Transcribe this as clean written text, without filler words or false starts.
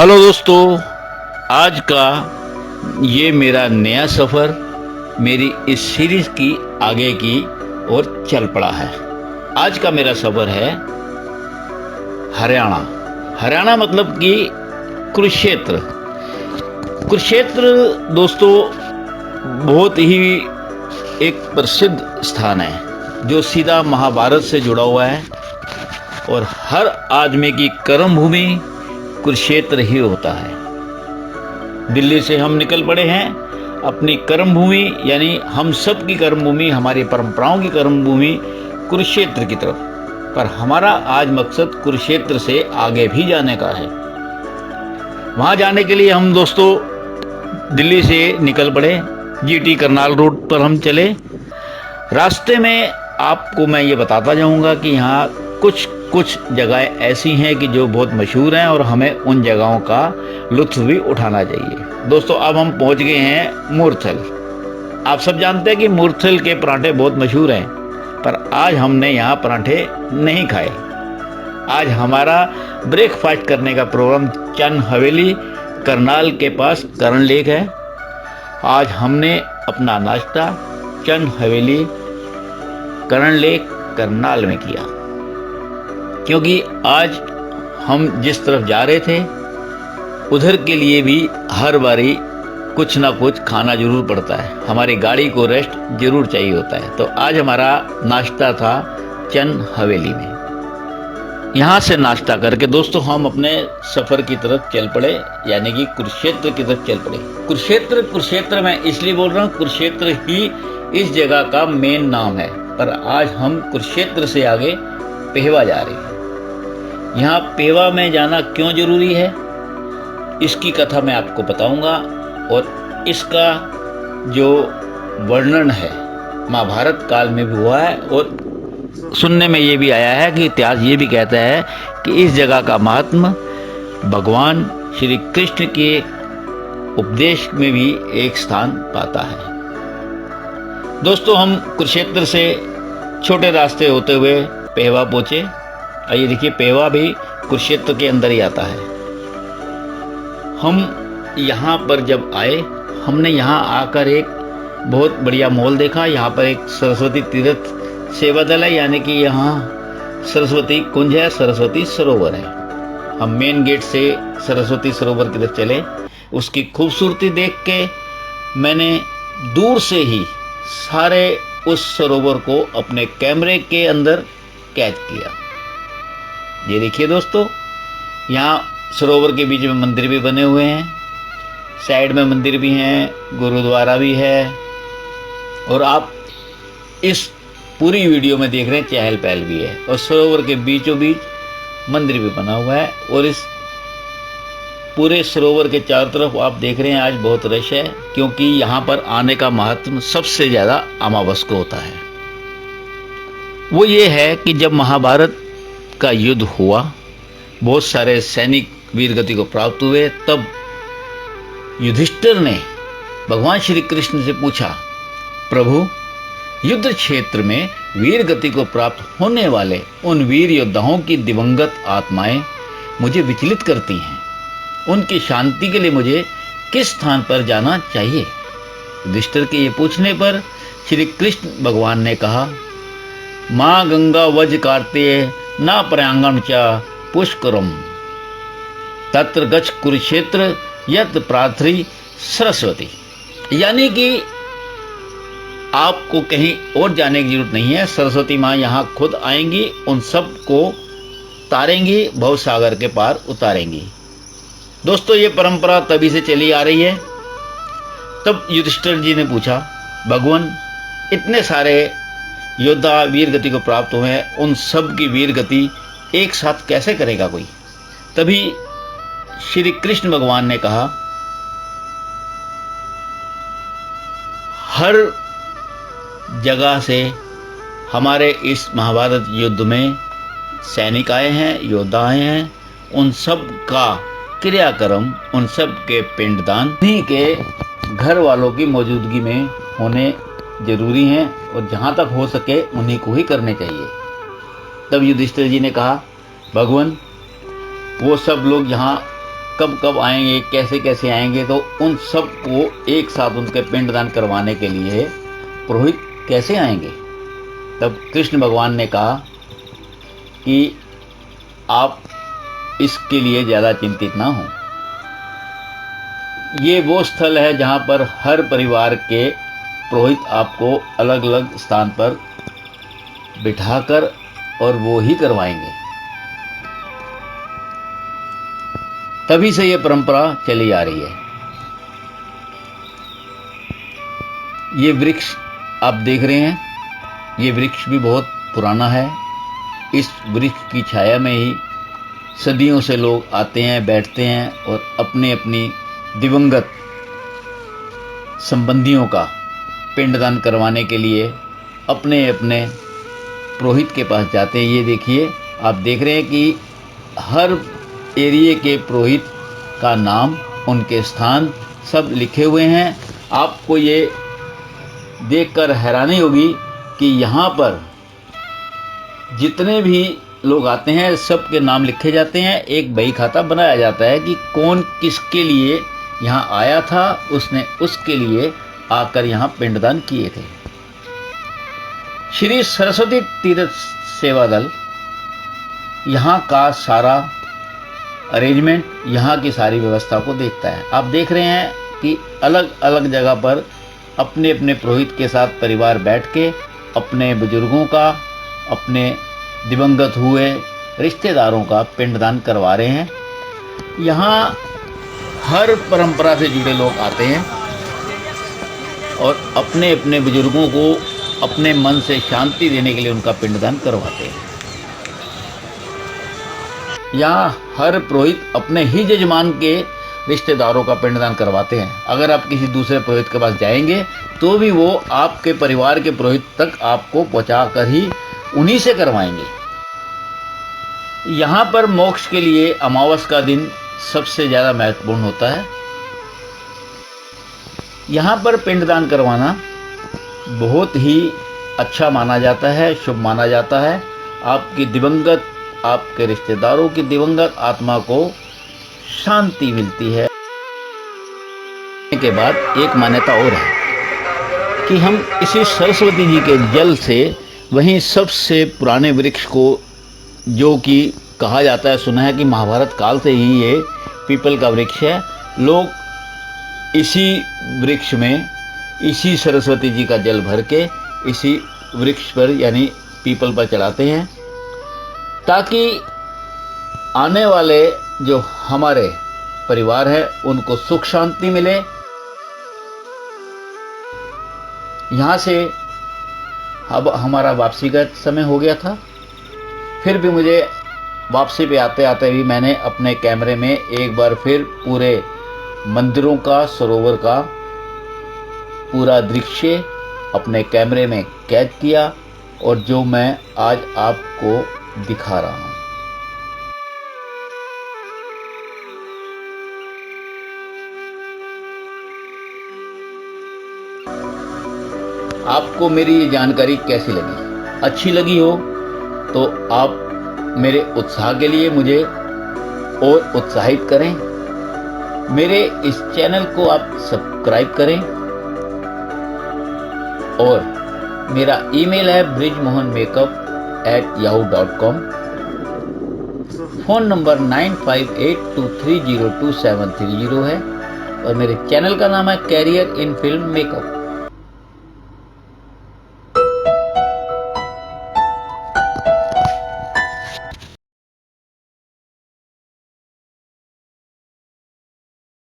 Hello दोस्तों, आज का ये मेरा नया सफ़र मेरी इस सीरीज़ की आगे की ओर चल पड़ा है। आज का मेरा सफ़र है हरियाणा। हरियाणा मतलब कि कुरुक्षेत्र। कुरुक्षेत्र दोस्तों बहुत ही एक प्रसिद्ध स्थान है जो सीधा महाभारत से जुड़ा हुआ है और हर आदमी की कर्म भूमि कुरुक्षेत्र ही होता है। दिल्ली से हम निकल पड़े हैं अपनी कर्म भूमि, यानी हम सब की कर्म भूमि, हमारी परंपराओं की कर्म भूमि कुरुक्षेत्र की तरफ। पर हमारा आज मकसद कुरुक्षेत्र से आगे भी जाने का है। वहां जाने के लिए हम दोस्तों दिल्ली से निकल पड़े। जीटी करनाल रोड पर हम चले। रास्ते में आपको मैं ये बताता जाऊंगा कि यहाँ कुछ जगह ऐसी हैं कि जो बहुत मशहूर हैं और हमें उन जगहों का लुत्फ भी उठाना चाहिए। दोस्तों अब हम पहुंच गए हैं मूर्थल। आप सब जानते हैं कि मूर्थल के पराठे बहुत मशहूर हैं, पर आज हमने यहाँ पराठे नहीं खाए। आज हमारा ब्रेकफास्ट करने का प्रोग्राम चंद हवेली करनाल के पास करण लेक है। आज हमने अपना नाश्ता चंद हवेली करण लेक करनाल में किया, क्योंकि आज हम जिस तरफ जा रहे थे उधर के लिए भी हर बारी कुछ ना कुछ खाना जरूर पड़ता है। हमारी गाड़ी को रेस्ट जरूर चाहिए होता है। तो आज हमारा नाश्ता था चंद हवेली में। यहाँ से नाश्ता करके दोस्तों हम अपने सफ़र की तरफ चल पड़े, यानी कि कुरुक्षेत्र की तरफ चल पड़े। कुरुक्षेत्र मैं इसलिए बोल रहा हूँ, कुरुक्षेत्र ही इस जगह का मेन नाम है। पर आज हम कुरुक्षेत्र से आगे पेहवा जा रहे हैं। यहाँ पेवा में जाना क्यों जरूरी है, इसकी कथा मैं आपको बताऊंगा। और इसका जो वर्णन है महाभारत काल में भी हुआ है और सुनने में ये भी आया है कि इतिहास ये भी कहता है कि इस जगह का महात्म भगवान श्री कृष्ण के उपदेश में भी एक स्थान पाता है। दोस्तों हम कुरुक्षेत्र से छोटे रास्ते होते हुए पेहवा पहुंचे। और ये देखिए पेहवा भी कुरुक्षेत्र के अंदर ही आता है। हम यहाँ पर जब आए, हमने यहाँ आकर एक बहुत बढ़िया मॉल देखा। यहाँ पर एक सरस्वती तीर्थ सेवा दल है, यानी कि यहाँ सरस्वती कुंज है, सरस्वती सरोवर है। हम मेन गेट से सरस्वती सरोवर की तरफ चले। उसकी खूबसूरती देख के मैंने दूर से ही सारे उस सरोवर को अपने कैमरे के अंदर कैद किया। ये देखिए दोस्तों, यहाँ सरोवर के बीच में मंदिर भी बने हुए हैं, साइड में मंदिर भी हैं, गुरुद्वारा भी है। और आप इस पूरी वीडियो में देख रहे हैं चहल पहल भी है और सरोवर के बीचों बीच मंदिर भी बना हुआ है। और इस पूरे सरोवर के चारों तरफ आप देख रहे हैं आज बहुत रश है, क्योंकि यहाँ पर आने का महत्व सबसे ज़्यादा अमावस को होता है। वो ये है कि जब महाभारत का युद्ध हुआ, बहुत सारे सैनिक वीर गति को प्राप्त हुए, तब युधिष्ठिर ने भगवान श्री कृष्ण से पूछा, प्रभु युद्ध क्षेत्र में वीर गति को प्राप्त होने वाले उन वीर योद्धाओं की दिवंगत आत्माएं मुझे विचलित करती हैं। उनकी शांति के लिए मुझे किस स्थान पर जाना चाहिए? युधिष्ठिर के ये पूछने पर श्री कृष्ण भगवान ने कहा, माँ गंगा वज कार्तेय ना प्रयांगम च पुष्करम तत्र गच्छ कुरुक्षेत्र यत प्रार्थी सरस्वती। यानी कि आपको कहीं और जाने की जरूरत नहीं है। सरस्वती माँ यहाँ खुद आएंगी, उन सब को तारेंगी, भव सागर के पार उतारेंगी। दोस्तों ये परंपरा तभी से चली आ रही है। तब युधिष्ठिर जी ने पूछा, भगवान इतने सारे योद्धा वीर गति को प्राप्त हुए हैं, उन सब की वीर गति एक साथ कैसे करेगा कोई? तभी श्री कृष्ण भगवान ने कहा, हर जगह से हमारे इस महाभारत युद्ध में सैनिक आए हैं, योद्धा आए हैं, उन सब का क्रियाक्रम, उन सब के पिंडदान उन्हीं के घर वालों की मौजूदगी में होने जरूरी हैं और जहाँ तक हो सके उन्हीं को ही करने चाहिए। तब युधिष्ठिर जी ने कहा, भगवान वो सब लोग यहाँ कब कब आएंगे, कैसे कैसे आएंगे, तो उन सब को एक साथ उनके पिंडदान करवाने के लिए पुरोहित कैसे आएंगे। तब कृष्ण भगवान ने कहा कि आप इसके लिए ज़्यादा चिंतित ना हो। ये वो स्थल है जहाँ पर हर परिवार के पुरोहित आपको अलग अलग स्थान पर बिठाकर और वो ही करवाएंगे। तभी से ये परंपरा चली आ रही है। ये वृक्ष आप देख रहे हैं, ये वृक्ष भी बहुत पुराना है। इस वृक्ष की छाया में ही सदियों से लोग आते हैं, बैठते हैं और अपने अपनी दिवंगत संबंधियों का पिंडदान करवाने के लिए अपने अपने पुरोहित के पास जाते हैं। ये देखिए, आप देख रहे हैं कि हर एरिए के पुरोहित का नाम, उनके स्थान सब लिखे हुए हैं। आपको ये देखकर हैरानी होगी कि यहाँ पर जितने भी लोग आते हैं सबके नाम लिखे जाते हैं। एक बही खाता बनाया जाता है कि कौन किसके लिए यहाँ आया था, उसने उसके लिए आकर यहाँ पिंडदान किए थे। श्री सरस्वती तीर्थ सेवा दल यहाँ का सारा अरेंजमेंट, यहाँ की सारी व्यवस्था को देखता है। आप देख रहे हैं कि अलग अलग जगह पर अपने अपने पुरोहित के साथ परिवार बैठ के अपने बुजुर्गों का, अपने दिवंगत हुए रिश्तेदारों का पिंडदान करवा रहे हैं। यहाँ हर परंपरा से जुड़े लोग आते हैं और अपने अपने बुजुर्गों को अपने मन से शांति देने के लिए उनका पिंडदान करवाते हैं। यहाँ हर पुरोहित अपने ही जजमान के रिश्तेदारों का पिंडदान करवाते हैं। अगर आप किसी दूसरे पुरोहित के पास जाएंगे तो भी वो आपके परिवार के पुरोहित तक आपको पहुँचा कर ही उन्हीं से करवाएंगे। यहाँ पर मोक्ष के लिए अमावस का दिन सबसे ज़्यादा महत्वपूर्ण होता है। यहाँ पर पिंडदान करवाना बहुत ही अच्छा माना जाता है, शुभ माना जाता है। आपकी दिवंगत, आपके रिश्तेदारों की दिवंगत आत्मा को शांति मिलती है। के बाद एक मान्यता और है कि हम इसी सरस्वती जी के जल से वहीं सबसे पुराने वृक्ष को, जो कि कहा जाता है, सुना है कि महाभारत काल से ही ये पीपल का वृक्ष है, लोग इसी वृक्ष में इसी सरस्वती जी का जल भर के इसी वृक्ष पर यानी पीपल पर चढ़ाते हैं, ताकि आने वाले जो हमारे परिवार है उनको सुख शांति मिले। यहाँ से अब हमारा वापसी का समय हो गया था, फिर भी मुझे वापसी पे आते आते भी मैंने अपने कैमरे में एक बार फिर पूरे मंदिरों का, सरोवर का पूरा दृश्य अपने कैमरे में कैद किया और जो मैं आज आपको दिखा रहा हूँ। आपको मेरी ये जानकारी कैसी लगी? अच्छी लगी हो तो आप मेरे उत्साह के लिए मुझे और उत्साहित करें। मेरे इस चैनल को आप सब्सक्राइब करें और मेरा ईमेल है brijmohanmakeup@yahoo.com, फ़ोन नंबर 9582302730 है और मेरे चैनल का नाम है कैरियर इन फिल्म मेकअप।